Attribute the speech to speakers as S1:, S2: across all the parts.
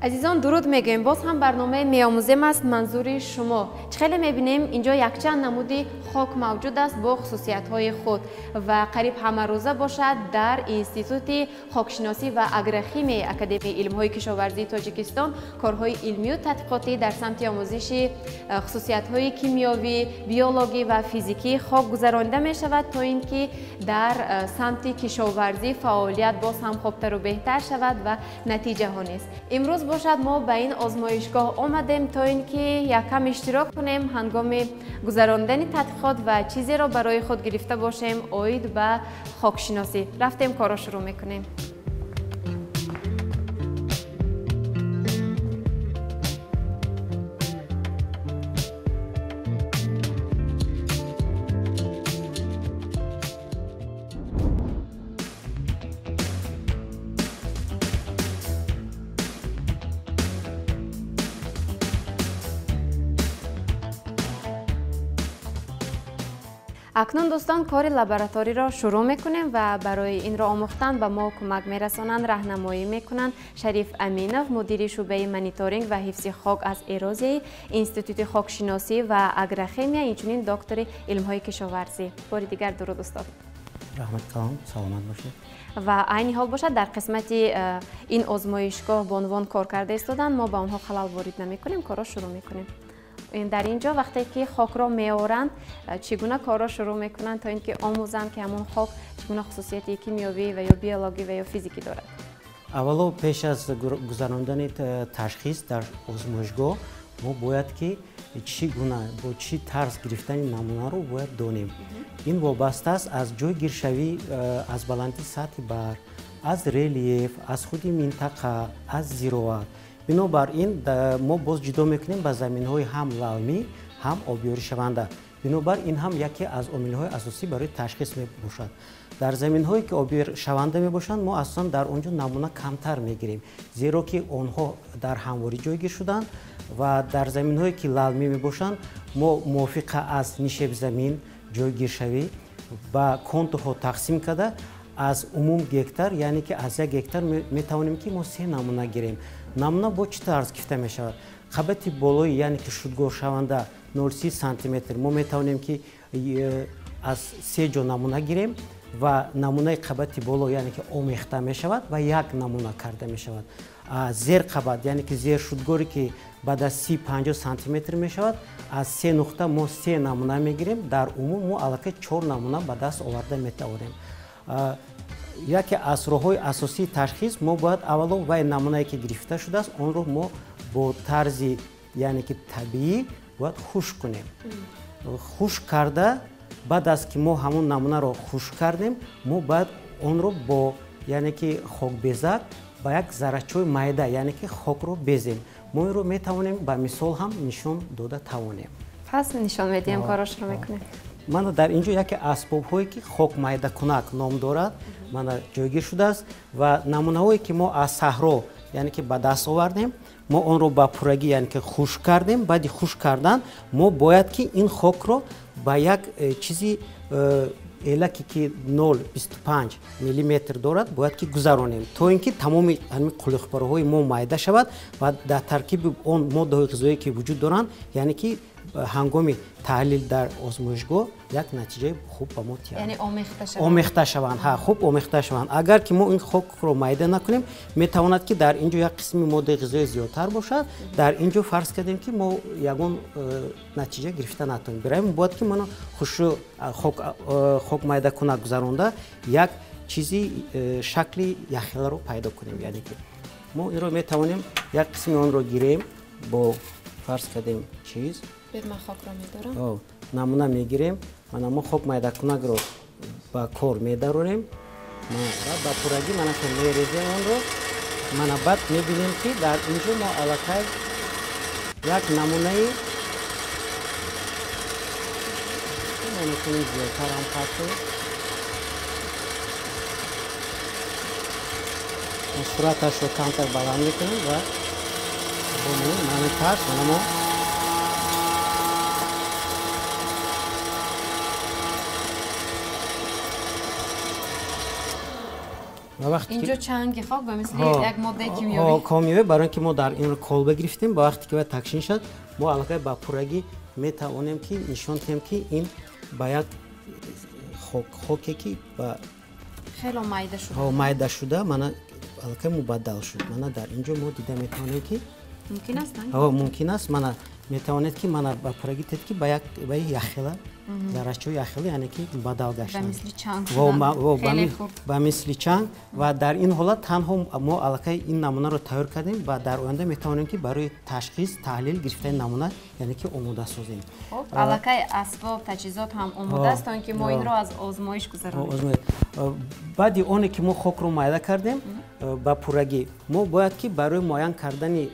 S1: عزیزان درود میگیم. باز هم برنامه میآموزیم است منظوری شما. چخیلی میبینیم اینجا یک چند نمودی خاک موجود است با خصوصیت های خود و قریب همه روزه باشد در اینستیتوت خاکشناسی و اگروخیمی اکادمی علم های کشاورزی تاجیکستان کارهای علمی و تحقیقاتی در سمت آموزش خصوصیت های کیمیاوی، بیولوژی و فیزیکی خاک گذرانده می شود تا اینکه در سمت کشاورزی فعالیت باز هم خوبتر و بهتر شود و نتیجه ها نیست. امروز باشد ما به این آزمایشگاه آمدیم تا اینکه یکم اشتراک کنیم هنگام گذراندن تحقیقات و چیزی را برای خود گرفته باشیم اوید به خاکشناسی. رفتیم کارا شروع میکنیم. اکنون دوستان کار لابراتوری را شروع میکنیم و برای این را آموختن به ما کمک میرسانند، راهنمایی میکنند شریف امینov مدیر شعبه مانیتورینگ و حفظ خاک از ایروزی اینستیتوت خاکشناسی و اگروخیمی اینچنین دکتر علم های کشاورزی. بار دیگر درود استاد.
S2: رحمت کنم، سلامت باشید.
S1: و عین حال باشد در قسمت این آزمایشگاه به عنوان کار کرده استادن ما به آنها خلل وارد نمیکنیم، کارا شروع میکنیم. در اینجا وقتی که خاک را میآورند چگونه کار را شروع میکنند تا اینکه آموزند که همون خاک چگونه خصوصیت کیمیاوی و یا بیولوژی و یا فیزیکی دارد.
S2: اولا پیش از گذراندن تشخیص در آزمایشگاه ما باید که چگونه با چی طرز گرفتن نمونه رو باید دانیم. این وابسته است از جای گیرشوی، از بلندی سطح برف، از ریلیف، از خود منطقه، از زراعت. بنابراین ما باز جدا میکنیم به زمین‌های هم لالمی هم آبیاری شونده. بنابراین این هم یکی از عامل‌های اساسی برای تشخیص میباشد. در زمین‌هایی که آبیاری شونده میباشند ما اصلا در اونجا نمونه کمتر میگیریم، زیرا که آنها در همواری جایگیر شدند و در زمین‌هایی که لالمی میباشند ما موافق از نشیب زمین جایگیر شوی و کنترها تقسیم کرده از عموم گکتار، یعنی که از یک گکتار میتوانیم که ما 3 نمونه گیریم. نمونه با چه طرز گرفته می شود؟ خبت بالایی یعنی که شدگاه شونده 0.30 سانتی متر ما میتوانیم که از 3 جا نمونه گیریم و نمونه خبت بالا یعنی که آمیخته می شود و یک نمونه کرده می شود. زیر خبت یعنی که زیر شدگاری که بعد از 30-50 سانتی متر می شود از 3 نقطه ما 3 نمونه می گیریم. در عموم ما علاقه 4 نمونه به دست آورده می توانیم. یکی از راه‌های اساسی تشخیص ما باید اولا وای نمونه‌ای که گرفته شده است آن رو ما با طرز یعنی که طبیعی باید خشک کنیم. خشک کرده بعد از که ما همون نمونه رو خشک کردیم ما باید آن رو با یعنی که خاک بیزک با یک ذره‌چوی میده یعنی که خاک رو بیزیم. ما این رو میتوانیم به مثال هم نشان داده توانیم.
S1: پس نشان میدیم کاراش رو میکنیم.
S2: من در اینجا یکی اسباب هایی که خاک میده کنک نام دارد من جایگیر شده است و نمونه هایی که ما از صحرا یعنی که به دست آوردیم ما آن رو با پورگی یعنی که خشک کردیم. بعد خشک کردن ما باید که این خاک رو با یک چیزی الکی که 0.25 میلیمتر دارد باید که گذرانیم تا اینکه تمام همین قلقباره های ما میده شود و در ترکیب اون ماده غذایی که وجود دارند یعنی که هنگام تحلیل در آزمایشگاه یک نتیجه خوب به ما تیار
S1: یعنی
S2: آمیخته شوند. خوب آمیخته شوند. اگر که ما این خاک رو میده نکنیم میتواند که در اینجا یک قسم ماده غذایی زیادتر باشد، در اینجا فرض کردیم که ما یگان نتیجه گرفته نتونیم. برای این باید که ما خاک میده کنه گذرانده یک چیزی شکلی یخیل رو پیدا کنیم. یعنی که ما این رو میتوانیم یک قسم آن رو گیریم با فرض کردیم چیز
S1: من خاک را میدارم
S2: نمونه میگیریم ما خاک میده کنک رو با کار میدارونیم با پورگی که میریزیم اون رو بعد میبینیم که در اینجا ما علاقه یک نمونه میتونیم زیادتر هم خواهد صورتش رو کمتر بلند میکنیم و من ترس ما
S1: اینجا چنگ خاک به مثل یک ماده
S2: کیمیایی برای اینکه ما در این کلبه گرفتیم با وقتی که تکشین شد ما علاقه با پورگی میتوانیم که نشون دهیم که این با یک خاکی که با
S1: خیلی مایده شده
S2: من علاقه مبدل شد من در اینجا ما دیده میتوانیم که
S1: ممکن است
S2: من میتواند که من با پورگی تد که با یخله ذره‌چو یخلی یعنی که بدل گشتن
S1: به مثل چنگ
S2: با مثل چنگ و در این حالت تنها ما علاقه این نمونه رو تیار کردیم و در آینده میتوانیم که برای تشخیص تحلیل گرفتن نمونه یعنی که آماده سازیم.
S1: خب علاقه اسباب تجهیزات هم آماده است تا اینکه ما این رو از آزمایش گذرانیم.
S2: بعد اون که ما خاک رو مایده کردیم با پورگی ما باید که برای معاین کردن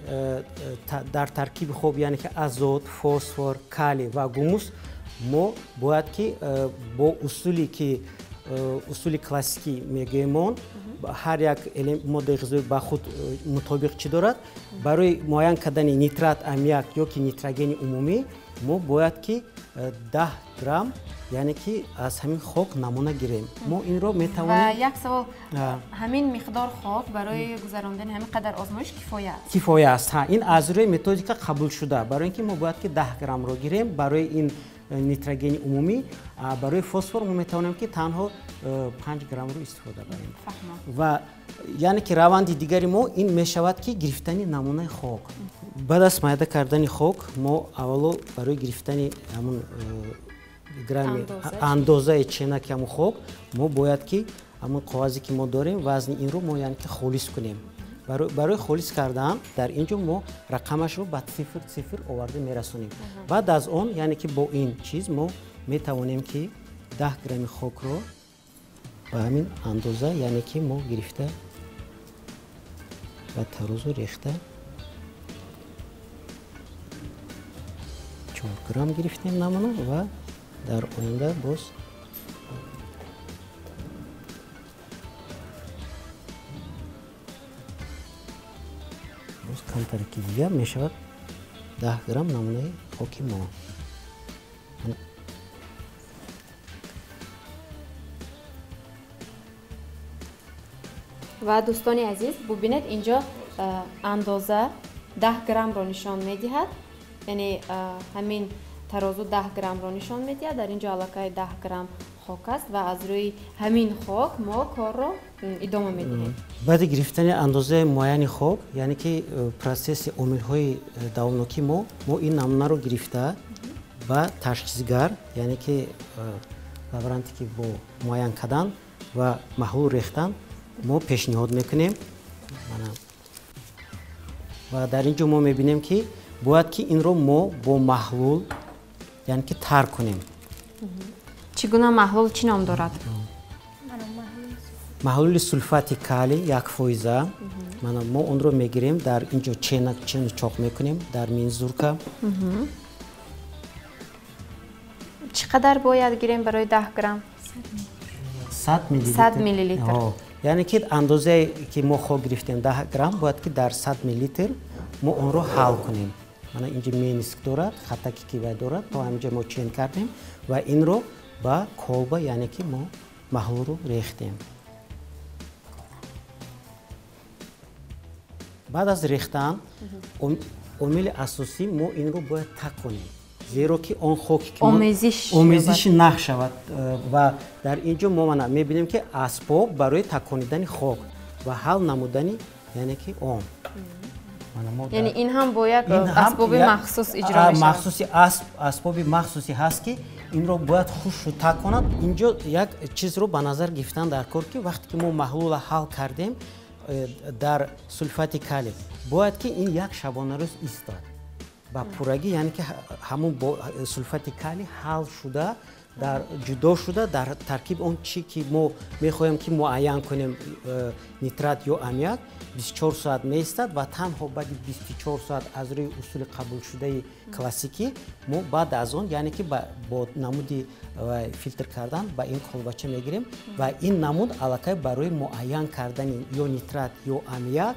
S2: در ترکیب خوب یعنی که آزوت، فسفر، کالی و گوموس ما باید که با اصول کلاسیکی میگیم هر یک ماده غذایی با خود مطابق چی دارد برای معاین کردن نیترات آمیاک یا که نیتروژن عمومی ما باید که 10 گرم یعنی که از همین خاک نمونه گیریم ما این رو میتوانیم
S1: و یک سوال همین مقدار خاک برای گذراندن همین قدر آزمایش
S2: کفایه است این از روی متدیک قبول شده برای اینکه ما باید که 10 گرم رو گیریم برای این نیتروژن عمومی برای فسفر ما میتوانیم که تنها 5 گرم رو استفاده کنیم و یعنی که روند دیگری ما این میشود که گرفتن نمونه خاک بعد از مایده کردن خاک ما اولو برای گرفتن همون گرم اندازه چنک همون خاک ما باید که همون کاغذی که ما داریم وزن این رو ما یعنی که خالص کنیم برای خالص کردن در اینجا ما رقمش رو به صفر آورده میرسونیم بعد از اون یعنی که با این چیز ما میتوانیم که 10 گرم خاک رو با همین اندازه یعنی که ما گرفته و ترازو ریخته 4 گرم گرفتیم نمونه و در آینده باز کم ترکی دیگه می شود 10 گرم نمونه خاک ما
S1: و دوستان عزیز ببینید اینجا اندازه 10 گرم را نشان میدهد یعنی همین ترازو 10 گرم را نشان میدهد در اینجا علاقه 10 گرم خاک است و از روی همین خاک ما کار را ادامه میدهیم
S2: بعد گرفتن اندازه معین خاک یعنی که پروسس عامل‌های دوامناکی ما این نمونه رو گرفته و تشخیصگر یعنی که لابرانتی که با معین کردن و محلول ریختن ما پیشنهاد میکنیم و در اینجا ما میبینیم که باید که این رو ما با محلول یعنی که تر کنیم
S1: چگونه محلول چی نام دارد؟
S2: محلول سولفات کالی 1%. ما اون رو میگیریم در اینجا چین چاق میکنیم در منظورکا.
S1: چقدر باید گیریم برای 10 گرم؟ 100 میلی لیتر.
S2: یعنی که اندازه که ما خاک گرفتیم 10 گرم باید که در 100 میلی لیتر ما اون رو حل کنیم. اینجا مینسک دارد، خطکی که دارد تا اینجا ما چین کردیم و این رو با کلبه یعنی که ما محلول رو ریختیم. بعد از ریختن عامل اساسی ما این رو باید تک کنیم زیرا که آن خاک که آمیزش نشود و در اینجا ما میبینیم که اسباب برای تکانیدن خاک و حل نمودن یعنی که آن
S1: یعنی این هم باید اسباب مخصوص اجرا بشه.
S2: اسباب مخصوصی هست که این رو باید خوش رو تک کند. اینجا یک چیز رو به نظر گرفتن در کار که وقتی که ما محلول حل کردیم در سولفات کالی باید که این یک شبانه روز ایستاد با پورگی یعنی که همون با سولفات کالی حل شده در جدا شده در ترکیب اون چی که ما میخوایم که معین کنیم نیترات یا آمیاک 24 ساعت میستاد و تنها بعد 24 ساعت از روی اصول قبول شده کلاسیکی ما بعد از اون یعنی که با نمودی فیلتر کردن با این کلبچه میگیریم و این نمود علاقه برای معین کردن یا نیترات یا آمیاک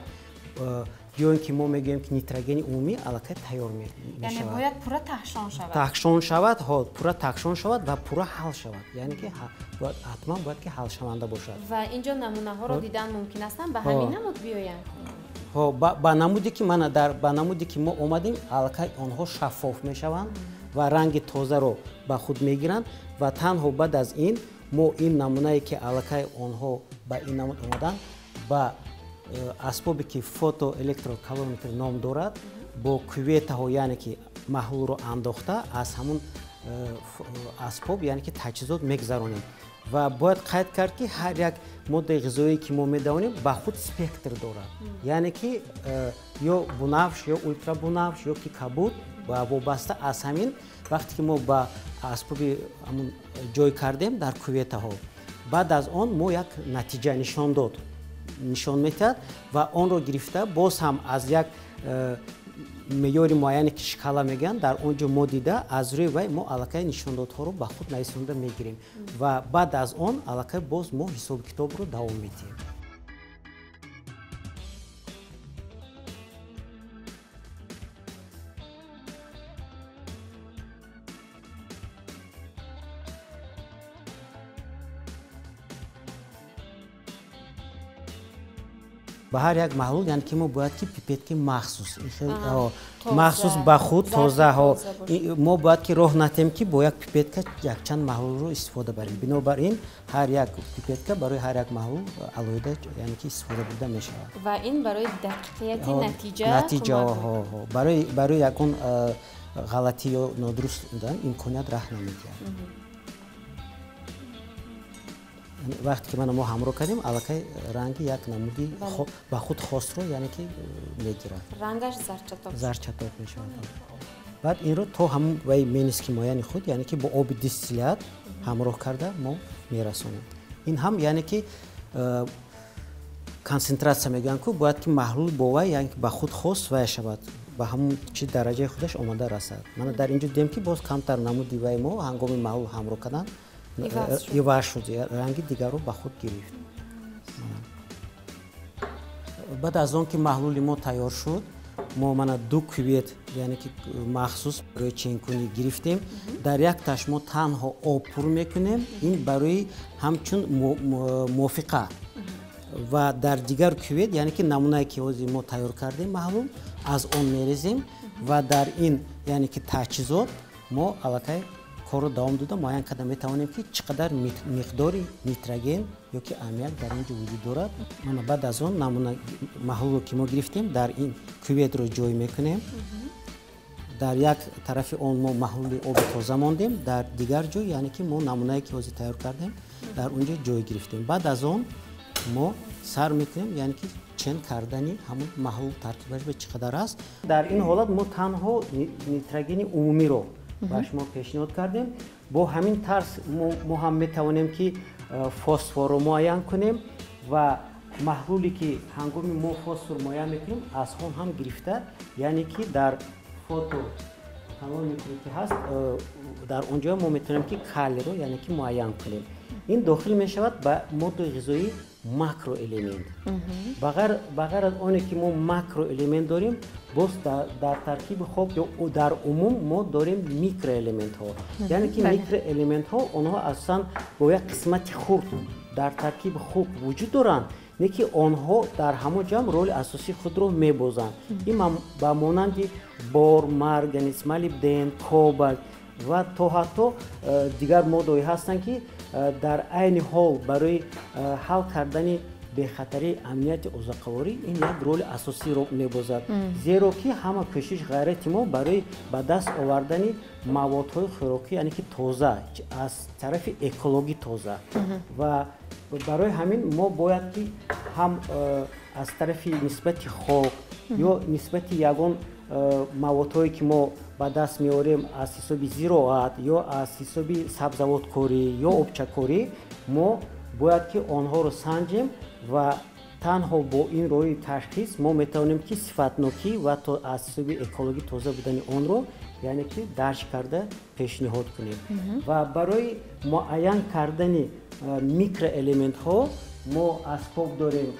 S2: ё ин ки мо мегӯем ки нитрогени умумӣ аллакай тайёр мешавад.
S1: Яъне бояд пурра tahshon шавад.
S2: Tahshon шавад, ҳо пурра tahshon шавад ва пурра ҳал шавад. Яъне ки ҳатман бояд ки ҳалшаванда бошад.
S1: Ва инҷо намунаҳоро дидан мумкин астанд, ба ҳамин намуд биёянд.
S2: ба намуде ки мана ба намуде ки мо омадем аллакай онҳо шаффоф мешаванд ва ранги тозаро ба худ мегиранд ва танҳо баъд аз ин мо ин намунае ки аллакай онҳо ба ин намуд омаданд ба асбобе ки фотоэлектрокалометр ном дорад бо кюветаҳо яъне ки маҳлулро андохта аз ҳамун асбоб яъне ки таҷҳизот мегзаронем ва бояд қайд кард ки ҳар як моддаи ғизоие ки мо медавонем ба худ спектр дорад яъне ки ё бунавш ё ультрабунавш ё ки кабуд ва вобаста аз ҳамин вақте ки мо ба асбоби ҳамун ҷой кардем дар кюветаҳо баъд аз он мо як натиҷа нишон метиҳад ва онро гирифта боз ҳам аз як меъёри муайяне ки шкала мегӯянд дар он ҷо мо дида аз рӯи вай мо аллакай нишондодҳоро ба худ нависонда мегирем ва баъд аз он аллакай боз мо ҳисоби китобро давом медиҳем. ба ҳар як маҳлул яъне ки мо бояд ки пипетки махсус ба худ тозаҳо мо бояд ки роҳ натем ки бо як пипетка якчанд маҳлулро истифода барем. Бинобар ин ҳар як пипетка барои ҳар як маҳлул алоҳида яъне ки истифода бурда мешавад.
S1: Ва ин барои дақиқияти
S2: натиҷаҳо барои ягон ғалатӣ ё нодуруст будан имконият раҳ намедиҳад. вақте ки мо ҳамроҳ кардем аллакай ранги як намуди ба худ хосро яъне ки мегирад.
S1: Рангаш
S2: зарчатоб мешавад. баъд инро то ҳамун вай мениски муайяни худ яъне ки бо оби дистиллят ҳамроҳ карда мо мерасонем. ин ҳам яъне ки консентратсия мегӯянд ки бояд ки маҳлул бо вай яъне ки ба худ хос вай шавад ба ҳамун чи дараҷаи худаш омада расад. мана дар ин ҷо дидем ки боз камтар намуди вай мо ҳангоми маҳлул ҳамроҳ кардан иваз шуд ранги дигарро ба худ гирифт. баъд аз он ки маҳлули мо тайёр шуд мо мана ду кювет яъне ки махсус барои ченкунӣ гирифтем дар якташ мо танҳо об пур мекунем ин барои ҳамчун мувофиқа ва дар дигар кювет яъне ки намунае ки ҳозир мо тайёр кардем маҳлул аз он мерезем ва дар ин яъне ки таҷҳизот мо аллакай корро давом дода муайян карда метавонем ки чӣ қадар миқдори нитроген ёки аммиак дар ин ҷо вуҷуд дорад. мана баъд аз он намуна маҳлулро ки мо гирифтем дар ин кюветро ҷой мекунем. дар як тарафи он мо маҳлули оби тоза мондем дар дигар ҷой яъне ки мо намунае ки ҳозир тайёр кардем дар он ҷо ҷой гирифтем. баъд аз он мо сар мекунем яъне ки чен кардани ҳамун маҳлул тартибаш ба чӣ қадар аст. дар ин ҳолат мо танҳо нитрогени умумиро ба шумо пешниҳод кардем. бо ҳамин тарз мо ҳам метавонем ки фосфорро муайян кунем ва маҳлуле ки ҳангоми мо фосфор муайян мекунем аз он ҳам гирифта яъне ки дар фото калометре ки ҳаст дар он ҷо мо метавонем ки калиро яъне ки муайян кунем. ин дохил мешавад ба моддаи ғизоӣ макроэлемент. ба ғайр аз оне ки мо макроэлемент дорем боз дар таркиби хок ё дар умум мо дорем микроэлементҳо яъне ки микроэлементҳо онҳо асосан бо як қисмати хурд дар таркиби хок вуҷуд доранд не ки онҳо дар ҳамон ҷамъ роли асосии худро мебозанд. ин ба монанди бор марганец молибден кобальт ва то ҳатто дигар моддаҳое ҳастанд ки дар айни ҳол барои ҳал кардани бехатарии амнияти ӯзақаворӣ ин як роли асосиро мебозад. зеро ки ҳама кӯшиш ғайрати мо барои ба даст овардани маводҳои хӯрокӣ яъне ки тоза аз тарафи экологӣ тоза ва барои ҳамин мо бояд ки ҳам аз тарафи нисбати хок ё нисбати ягон маводҳое ки мо ба даст меорем аз ҳисоби зироат ё аз ҳисоби сабзавоткорӣ ё обчакорӣ мо бояд ки онҳоро санҷем ва танҳо бо ин роҳи ташхис мо метавонем ки сифатнокӣ ва то аз ҳисоби экологӣ тоза будани онро яъне ки дарҷ карда пешниҳод кунем. ва барои муайян кардани микроэлементҳо мо асбоб дорем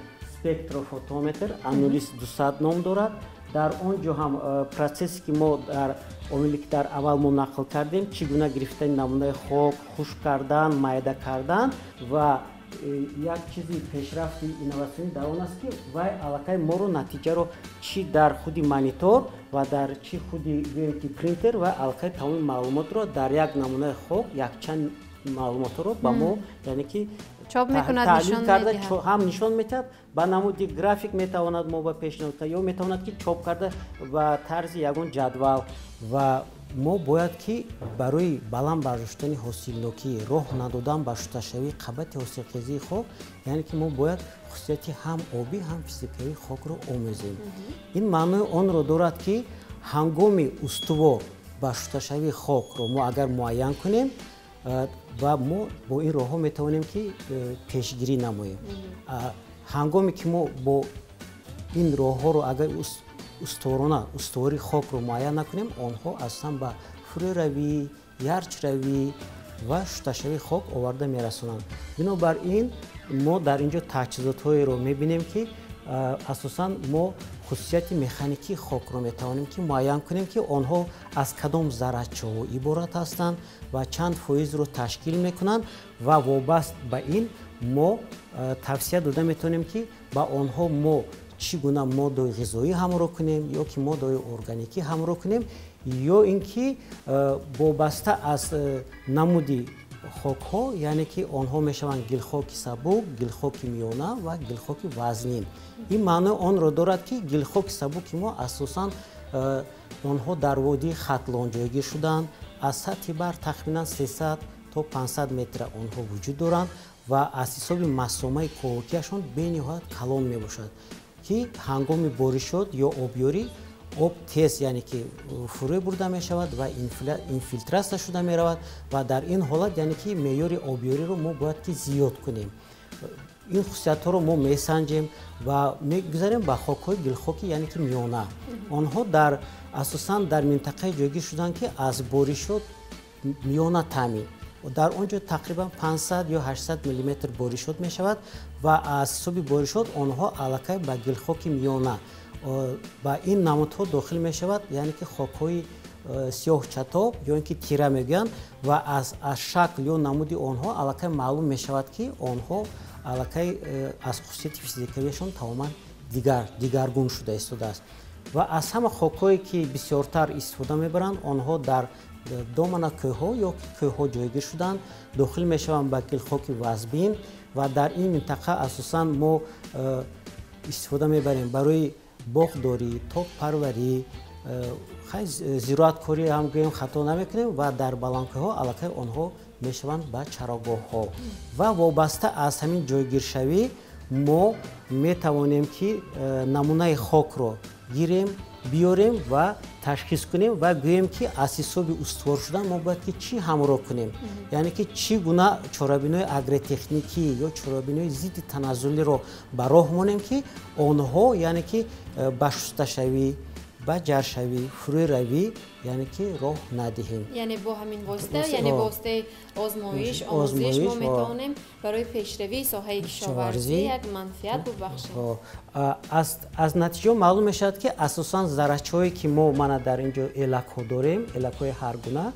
S2: спектрofotометр Anulis 200 ном дорад. дар он ҷо ҳам процессе ки мо дар омиле ки дар аввал мо нақл кардем чӣ гуна гирифтани намунаи хок, хушк кардан, майда кардан ва як чизи пешрафти инноватсионӣ дар он аст ки вай аллакай моро натиҷаро чӣ дар худи монитор ва дар чӣ худи ки принтер ва аллакай тамоми маълумотро дар як намунаи хок якчанд маълумотро ба мо яъне ки
S1: чоп мекунад,
S2: таҳлил карда ҳам нишон медиҳад ба намуди график метавонад мо ба пешниҳод кард ё метавонад ки чоп карда ба тарзи ягон ҷадвал ва мо бояд ки барои баланд бардоштани ҳосилнокӣ роҳ надодан ба шусташавии қабати ҳосилхезии хок яъне ки мо бояд хусусияти ҳам обӣ ҳам физикавии хокро омӯзем. ин маънои онро дорад ки ҳангоми устувор ба шусташавии хокро мо агар муайян кунем ва мо бо ин роҳҳо метавонем ки пешгирӣ намоем. ҳангоме ки мо бо ин роҳҳоро агар устуворона устувории хокро муайян накунем онҳо асосан ба фурӯравӣ, ярчравӣ ва шусташавии хок оварда мерасонанд. бинобар ин мо дар ин ҷо таҷҳизотҳоеро мебинем ки асосан мо хусусияти механикии хокро метавонем ки муайян кунем ки онҳо аз кадом заррадчаҳо иборат ҳастанд ва чанд фоизро ташкил мекунанд ва вобаст ба ин мо тавсия дода метавонем ки ба онҳо мо чӣ гуна моддаи ғизоӣ ҳамроҳ кунем ё ки моддаи органикӣ ҳамроҳ кунем ё ин ки вобаста аз намуди хокҳо яъне ки онҳо мешаванд гилхоки сабук, гилхоки миёна ва гилхоки вазнин. ин маънои онро дорад ки гилхоки сабуки мо асосан онҳо дар водии хатлон ҷойгир шуданд. аз сатҳи бар тахминан 300 то 500 метра онҳо вуҷуд доранд ва аз ҳисоби масомаи коҳокияшон бениҳоят калон мебошад ки ҳангоми боришот ё обёрӣ об тез яъне ки фурӯ бурда мешавад ва инфилтрация шуда меравад ва дар ин ҳолат яъне ки меъёри обёриро мо бояд ки зиёд кунем. ин хусусиятҳоро мо месанҷем ва мегузарем ба хокҳои гилхоки яъне ки миёна. онҳо дар асосан дар минтақаи ҷойгир шуданд ки аз боришот миёна таъмин дар он ҷо тақрибан 500 ё 800 миллиметр боришот мешавад ва аз ҳисоби боришот онҳо аллакай ба гилхоки миёна ба ин намудҳо дохил мешавад яъне ки хокҳои сиёҳчатоб ё ин ки тира мегӯянд ва аз шакл ё намуди онҳо аллакай маълум мешавад ки онҳо аллакай аз хусусияти физикавиашон тамоман дигаргун шуда истодааст. ва аз ҳама хокҳое ки бисёртар истифода мебаранд онҳо дар домана кӯҳҳо ё кӯҳҳо ҷойгир шуданд дохил мешаванд ба гилхоки вазбин ва дар ин минтақа асосан мо истифода мебарем барои боғдорӣ, токпарварӣ, зироаткорӣ ҳам гӯем хато намекунем ва дар баландкӯҳҳо аллакай онҳо мешаванд ба чарогоҳҳо ва вобаста аз ҳамин ҷойгиршавӣ мо метавонем ки намунаи хокро гирем биёрем ва ташхис кунем ва гӯем ки аз ҳисоби устувор шудан мо бояд ки чӣ ҳамроҳ кунем яъне ки чӣ гуна чорабинои агротехникӣ ё чорабинои зидди таназзулиро ба роҳ монем ки онҳо яъне ки ба шусташавӣ ба ҷаршавӣ фурӯравӣ яъне ки роҳ надиҳем.
S1: яъне бо ҳамин восита яъне воситаи озмоиш омӯзиш мо метавонем барои пешравии соҳаи кишоварзӣ як манфиат бубахшем.
S2: аз натиҷаҳо маълум мешавад ки асосан заррадчаҳое ки мо мана дар ин ҷо элакҳо дорем элакҳои ҳаргуна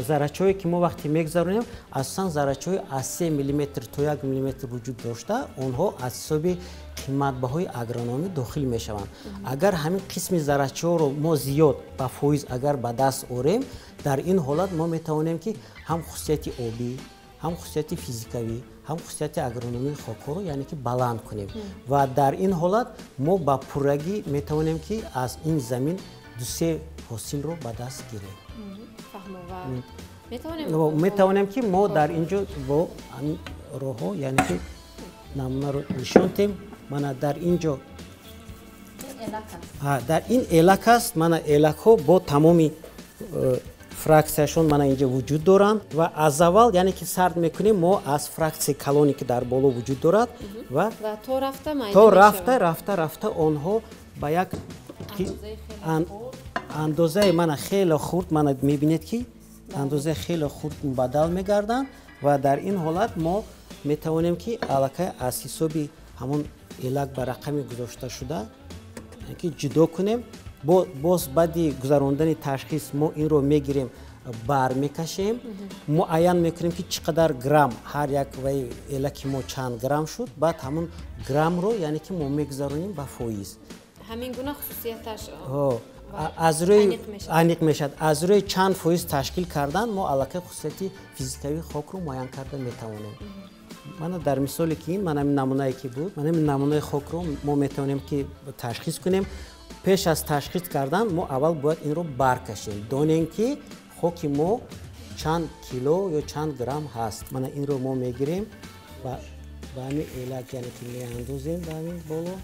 S2: заррадчаҳое ки мо вақте мегузаронем асосан заррадчаҳои аз 3 миллиметр то 1 миллиметр вуҷуд дошта онҳо аз ҳисоби қиматбаҳои агрономӣ дохил мешаванд. агар ҳамин қисми заррадчаҳоро мо зиёд ба фоиз агар ба даст орем дар ин ҳолат мо метавонем ки ҳам хусусияти обӣ ҳам хусусияти физикавӣ ҳам хусусияти агрономии хокҳоро яъне ки баланд кунем ва дар ин ҳолат мо ба пуррагӣ метавонем ки аз ин замин 2-3 ҳосилро ба даст гирем. метавонем ки мо дар ин ҷо бо ҳамин роҳҳо яъне ки намунаро нишон дем. мана дар ин ҷо дар ин элак аст. мана элакҳо бо тамоми фраксияшон мана инҷо вуҷуд доранд ва аз аввал яъне ки сард мекунем мо аз фраксияи калоне ки дар боло вуҷуд дорад ва то рафта онҳо ба як андозаи мана хеле хурд мана мебинед ки андозаи хеле хурд бадал мегарданд ва дар ин ҳолат мо метавонем ки аллакай аз ҳисоби ҳамон елак ба рақами гузошта шуда ки ҷудо кунем. Боз баъди гузарондани ташхис мо инро мегирем, бар мекашем, муайян мекунем ки чӣ қадар грамм ҳар як ваи елаки мо чанд грамм шуд, баъд ҳамун граммро яъне ки мо мегузаронем ба фоиз.
S1: ҳамин гуна хусусияташ
S2: аз рӯи аниқ мешавад. Аз рӯи чанд фоиз ташкил кардан мо аллакай хусусияти физикавии хокро муайян карда метавонем. Мана дар мисоле ки ин манами намунае ки буд, манами намунаи хокро мо метавонем ки ташхис кунем. Пеш аз ташхис кардан мо аввал бояд инро баркашем, донем ки хоки мо чанд кило ё чанд грамм ҳаст. Мана инро мо мегирем ва ба ҳамин елак яъне ки меандозем ба ҳамин боло.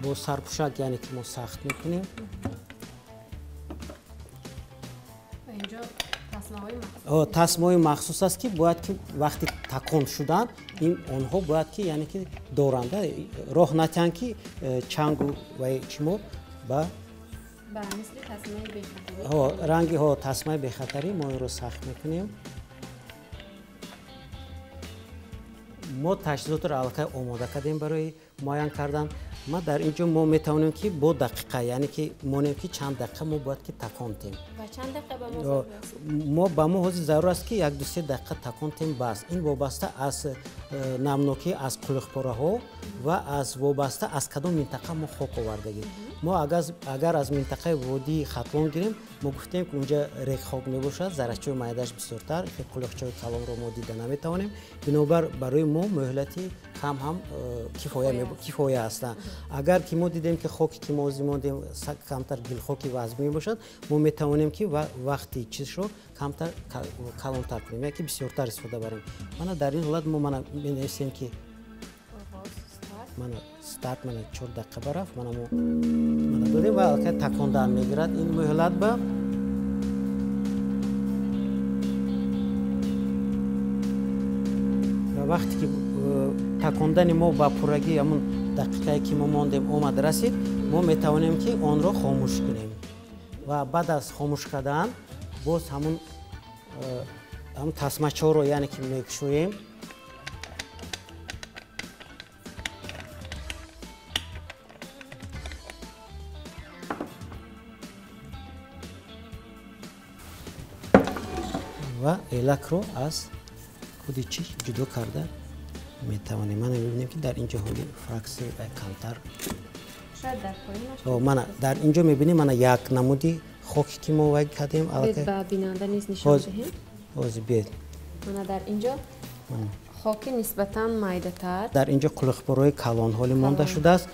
S2: бо сарпӯшак яъне ки мо сахт мекунем. тасмаҳои махсус аст ки бояд ки вақти такон шуданд ин онҳо бояд ки яъне ки доранда роҳ натиҳанд ки чангу ва чимо ба
S1: мисли тасмаи бехатарӣ
S2: ранги тасмаи бехатарӣ мо инро сахт мекунем. мо таҷҳизотро аллакай омода кардем барои муайян кардан. ма дар инҷо мо метавонем ки бо дақиқа яъне ки монем ки чанд дақиқа мо бояд ки таконтем.
S1: ва чанд дақиқа ба мо зарур аст?
S2: мо ба мо ҳозир зарур аст ки 1-2 дақиқа таконтем бас. ин вобаста аз намнокӣ аз қулиқпораҳо ва аз вобаста аз кадом минтақа мо хок овардагем. мо агар аз минтақаи водии Хатлон гирем, мо гуфтем ки унҷа реххок мебошад, заррачаҳои майдаш бисёртар, қулиқчаҳои калонро мо дида наметавонем. бинобар барои мо муҳлати кам ҳам кифоя ҳастанд. агар ки мо дидем ки хоки ки мо зимондем камтар гилхоки вазмӣ мебошад, мо метавонем ки вақти чизшро камтар калонтар кунем, яки бисёртар истифода барем. мана дар ин ҳолат мо менависем ки мана старт мана 4 дақиқа барафт мана мо додем ва аллакай такондан мегирад ин муҳлат ба вақте ки такондани мо ба пуррагӣ ҳамун дақиқае ки мо мондем омад расид, мо метавонем ки онро хомӯш кунем ва баъд аз хомӯш кардан боз ҳамун тасмачаҳоро яъне ки мекушоем. ва елакро аз худи чӣ ҷудо карда метавонем. мана мебинем ки дар инҷо ҳоли фраксия камтар
S1: шояд дар поин
S2: мана дар инҷо мебинем мана як намуди хоке ки мо вай кардем
S1: ба бинанда низ нишон диҳем.
S2: ҳозир биед
S1: мана дар инҷо хоки нисбатан майдатар,
S2: дар инҷо қулиқпораҳои калонҳоли монда шудааст.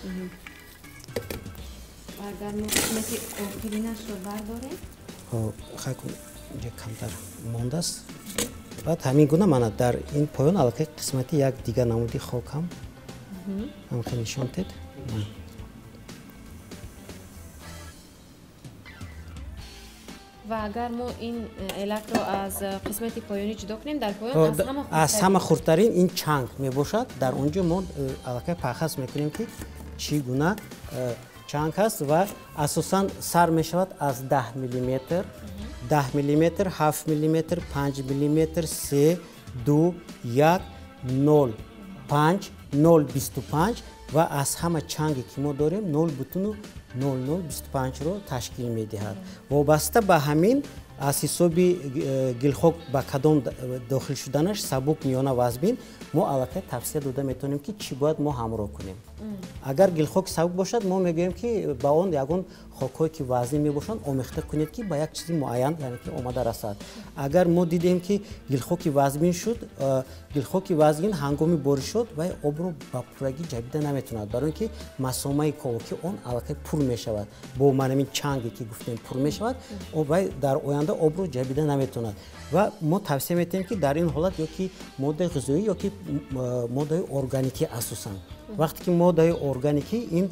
S1: агар мо қисмати охиринашро бардорем
S2: инҷа камтар мондааст. баъд ҳамин гуна мана дар ин поён аллакай қисмати як дигар намуди хок ҳам ҳамқа нишон тед.
S1: ва агар мо ин елакро аз қисмати поёнӣ ҷудо кунем, дар поён аз
S2: ҳама хурдтарин ин чанг мебошад. дар онҷо мо аллакай пахас мекунем ки чӣ гуна чанг ҳаст ва асосан сар мешавад аз 10 миллиметр, 10 миллиметр, 7 миллиметр, 5 миллиметр, 3, 2, 1, 0, 5, 0.25 ва аз ҳама чанге ки мо дорем 0.0025ро ташкил медиҳад. вобаста ба ҳамин аз ҳисоби гилхок ба кадом дохил шуданаш сабук миёна вазмин мо аллакай тавсия дода метавонем ки чӣ бояд мо ҳамроҳ кунем. агар гилхоки сабук бошад, мо мегӯем ки ба он ягон хокҳое ки вазнин мебошанд омехта кунед ки ба як чизи муайян яъне ки омада расад. агар мо дидем ки гилхоки вазмин шуд, гилхоки вазмин ҳангоми боришот вай обро ба пуррагӣ ҷабида наметавонад, барои ин ки масомаи коки он аллакай пур мешавад, бо манамин чанге ки гуфтем пур мешавад, вай дар оянда обро ҷабида наметавонад. ва мо тавсия метавонем ки дар ин ҳолат ё ки моддаи ғизоӣ ё ки моддаи органикӣ асосан. вақте ки моддаи органикӣ ин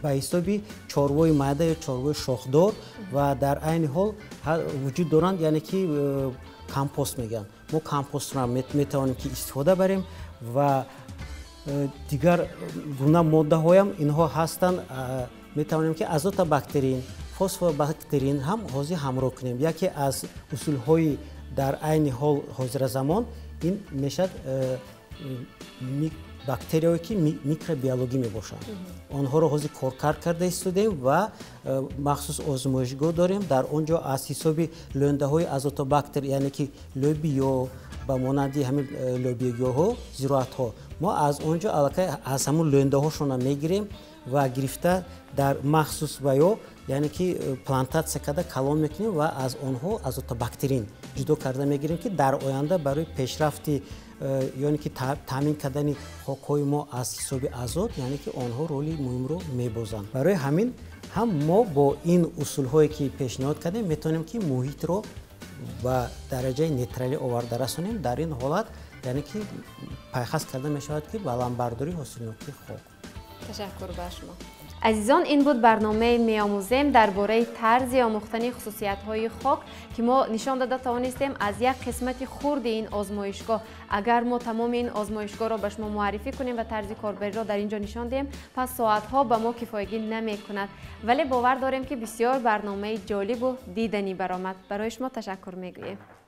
S2: ба ҳисоби чорвои майда ё чорвои шохдор ва дар айни ҳол вуҷуд доранд, яъне ки компост мегӯянд. мо компостро метавонем ки истифода барем ва дигар гуна моддаҳоям инҳо ҳастанд. метавонем ки азотобактерин, фосфобактерин ҳам ҳозир ҳамроҳ кунем. яке аз усулҳои дар айни ҳол ҳозиразамон این میشد бактерияҳое ки микробиологӣ мебошанд онҳоро ҳозир коркар карда истодем ва махсус озмоишгоҳ дорем дар он ҷо аз ҳисоби лӯндаҳои азотобактер яъне ки лӯбиё ба монанди ҳамин лӯбиёгиҳо зироатҳо мо аз он ҷо аллакай аз ҳамун лӯндаҳошона мегирем ва гирифта дар махсус ваё яъне ки плантатсия карда калон мекунем ва аз онҳо азотобактерин ҷудо карда мегирем ки дар оянда барои пешрафти яъне ки таъмин кардани хокҳои мо аз ҳисоби азот яъне ки онҳо роли муҳимро мебозанд барои ҳамин ҳам мо бо ин усулҳое ки пешниҳод кардем метавонем ки муҳитро ба дараҷаи нейтралӣ оварда расонем дар ин ҳолат яъне ки пайхаст карда мешавад ки баландбардории ҳосилнокии хок.
S1: ташаккур ба шумо азизон, ин буд барномаи меомӯзем дар бораи тарзи омӯхтани хусусиятҳои хок ки мо нишон дода тавонистем аз як қисмати хурди ин озмоишгоҳ. Агар мо тамоми ин озмоишгоҳро ба шумо муаррифӣ кунем ва тарзи корбариро дар ин ҷо нишон диҳем, пас соатҳо ба мо кифоягӣ намекунад, вале бовар дорем ки бисёр барномаи ҷолибу диданӣ баромад. Барои шумо ташаккур мегӯем.